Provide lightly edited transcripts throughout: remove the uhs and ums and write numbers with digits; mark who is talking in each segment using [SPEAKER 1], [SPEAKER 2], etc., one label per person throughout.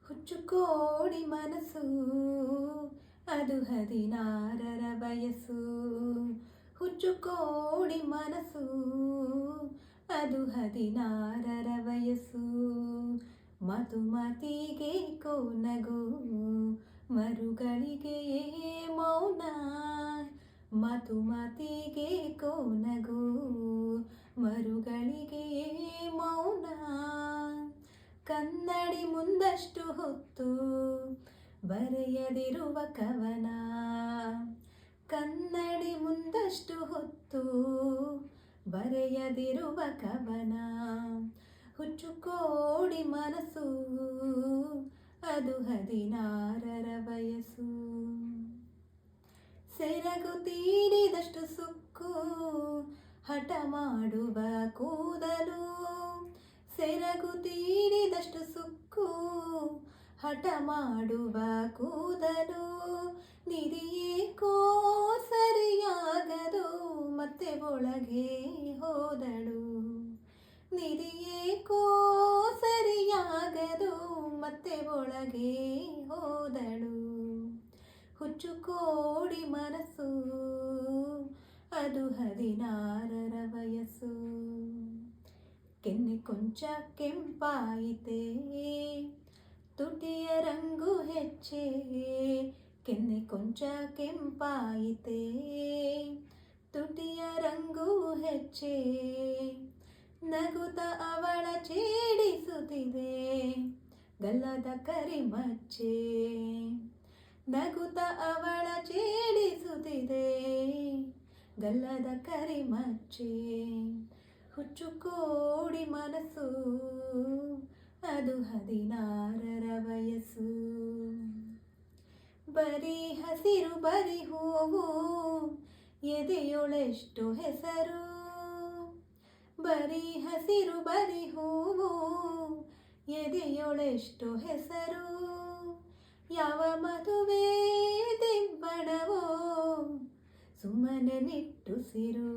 [SPEAKER 1] ಹುಚ್ಚುಕೋಡಿ ಮನಸ್ಸು ಅದು 16ರ ವಯಸ್ಸು. ಹುಚ್ಚುಕೋಡಿ ಮನಸ್ಸು ಅದು 16ರ ವಯಸ್ಸು. ಮಾತು ಮಾತಿಗೆ ಕೋನಗು ಮರುಗಳಿಗೆ ಮೌನ. ಮಾತು ಮಾತಿಗೆ ಕೋನಗು ಮರುಗಳಿಗೆ ಮೌನ. ಕನ್ನಡಿ ಮುಂದಷ್ಟು ಹೊತ್ತು ಬರೆಯದಿರುವ ಕವನ. ಕನ್ನಡಿ ಮುಂದಷ್ಟು ಹೊತ್ತು ಬರೆಯದಿರುವ ಕವನ. ಹುಚ್ಚುಕೋಡಿ ಮನಸ್ಸು ಅದು 16ರ ವಯಸ್ಸು. ಸೆರಗು ತೀರಿದಷ್ಟು ಸುಕ್ಕು ಹಠ ಮಾಡುವ ಕೂದಲು. ಸೆರಗು ತೀರಿದಷ್ಟು ಸುಕ್ಕು ಹಠ ಮಾಡುವ ಕೂದಲು. ನಿಧಿಯೇಕೋ ಸರಿಯಾಗದು ಮತ್ತೆ ಒಳಗೆ ಹೋದಳು. ನಿಧಿಯೇಕೋ ಸರಿಯಾಗದು ಮತ್ತೆ ಒಳಗೆ ಹೋದಳು. ಹುಚ್ಚುಕೋಡಿ ಮನಸ್ಸು ಅದು 16ರ ವಯಸ್ಸು. ಕೆನ್ನೆ ಕೊಂಚ ಕೆಂಪಾಯಿತೆ ತುಟಿಯ ರಂಗು ಹೆಚ್ಚೆ. ಕೆನ್ನೆ ಕೊಂಚ ಕೆಂಪಾಯಿತೆ ತುಟಿಯ ರಂಗು ಹೆಚ್ಚೆ. ನಗುತ್ತ ಅವಳ ಛೇಡಿಸುತ್ತಿದೆ ಗಲ್ಲದ ಕರಿಮಚ್ಚೆ. ನಗುತ್ತ ಅವಳ ಛೇಡಿಸುತ್ತಿದೆ ಗಲ್ಲದ ಕರಿಮಚ್ಚೆ. ಹುಚ್ಚುಕೋಡಿ ಮನಸ್ಸು ಅದು 16ರ ವಯಸ್ಸು. ಬರೀ ಹಸಿರು ಬರೀ ಹೂವು ಎದೆಯೊಳೆಷ್ಟು ಹೆಸರು. ಬರೀ ಹಸಿರು ಬರೀ ಹೂವು ಎದೆಯೊಳೆಷ್ಟು ಹೆಸರು. ಯಾವ ಮದುವೆ ದಿಬ್ಬಣವೋ ಸುಮ್ಮನೆ ನಿಟ್ಟುಸಿರು.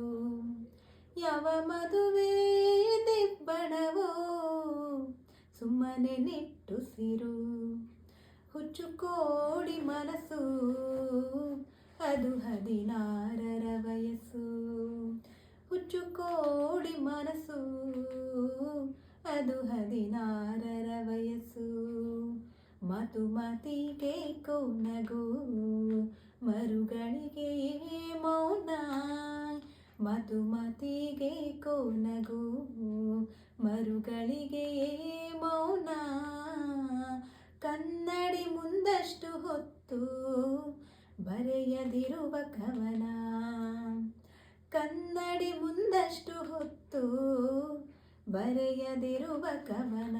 [SPEAKER 1] ಯಾವ ಮದುವೆ ದಿಬ್ಬಣವೋ ಸುಮ್ಮನೆ ನಿಟ್ಟುಸಿರು. ಹುಚ್ಚುಕೋಡಿ ಮನಸ್ಸು ಅದು 16ರ ವಯಸ್ಸು. ಹುಚ್ಚುಕೋಡಿ ಮನಸ್ಸು ಅದು 16ರ ವಯಸ್ಸು. ಮಾತು ಮಾತಿಗೆ ಕೋನಗು ಮರುಗಳಿಗೆ ಮೌನ. ಮಾತು ಮಾತಿಗೆ ಕೋನಗು ಮರುಗಳಿಗೆ ಮೌನ. ಕನ್ನಡಿ ಮುಂದಷ್ಟು ಹೊತ್ತು ಬರೆಯದಿರುವ ಕವನ. ಕನ್ನಡಿ ಮುಂದಷ್ಟು ಹೊತ್ತು ಬರೆಯದಿರುವ ಕವನ.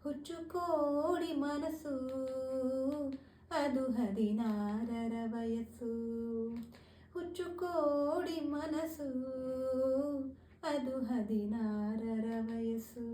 [SPEAKER 1] ಹುಚ್ಚುಕೋಡಿ ಮನಸ್ಸು ಅದು 16ರ ವಯಸ್ಸು. ಹುಚ್ಚುಕೋಡಿ ಮನಸ್ಸು ಅದು 16ರ ವಯಸ್ಸು.